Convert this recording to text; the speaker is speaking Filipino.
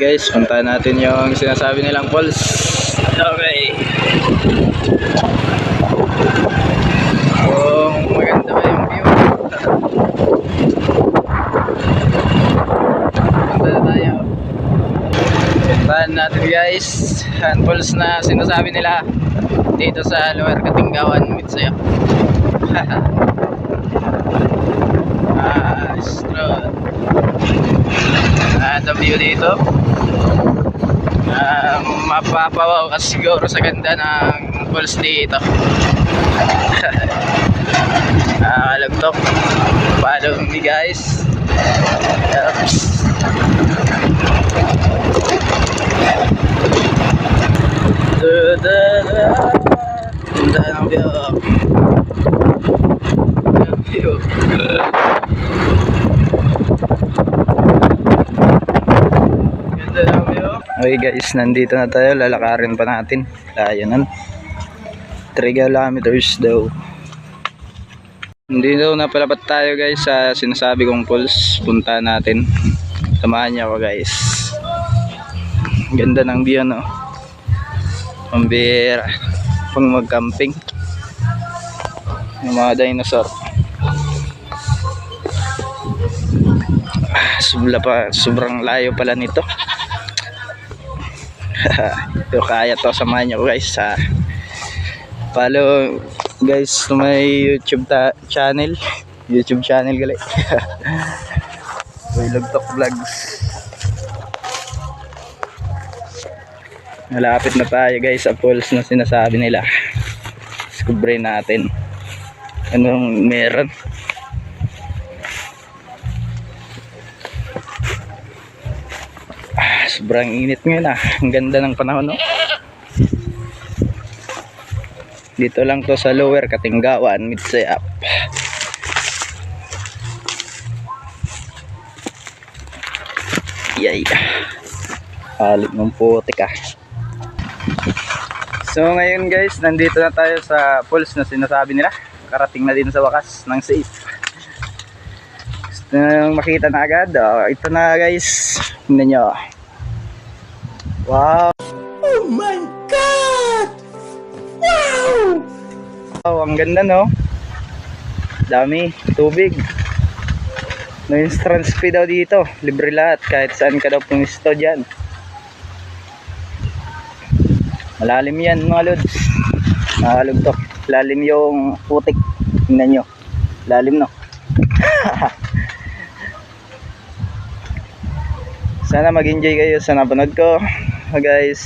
guys, puntahan natin yung sinasabi nilang falls. Okay. Maganda ba yung view? Punta na tayo. Puntahan natin guys ang falls na sinasabi nila dito sa Lower Katinggawan, Mitsaya. The view dito mapapawaw ka siguro sa ganda ng falls dito. Kalagtok, follow me guys. Ganda ng view. Okay guys, nandito na tayo. Lalakarin pa natin. Layanan 3 kilometers daw. Hindi daw napalapat tayo guys sa sinasabi kong falls. Punta natin. Samahan niyo ako guys. Ganda ng view, no? Pambira pang mag-camping. Yung mga dinosaur. Sobrang layo pala nito. Yo, kaya to, samahan nyo guys. Follow guys to my YouTube channel gali. Lugtok vlogs. Malapit na tayo guys sa falls na sinasabi nila. Discovery natin anong meron. Sobrang init ngayon ang ganda ng panahon, no? Dito lang to sa Lower Katinggawan, Mitsaya. Yay. Halit ng putik . So ngayon guys, nandito na tayo sa falls na sinasabi nila. Karating na din sa wakas ng safe. Gusto nyo makita na agad? Ito na guys. Tingnan nyo. Wow! Oh my God! Wow! Wow, ang ganda, no? Dami, tubig. No entrance fee daw dito. Libre lahat, kahit saan ka daw pumisto dyan. Malalim yan mga lods. Nakalugtok. Lalim yung putik. Tingnan nyo. Lalim, no? Sana mag-enjoy kayo sa napanood ko. Guys,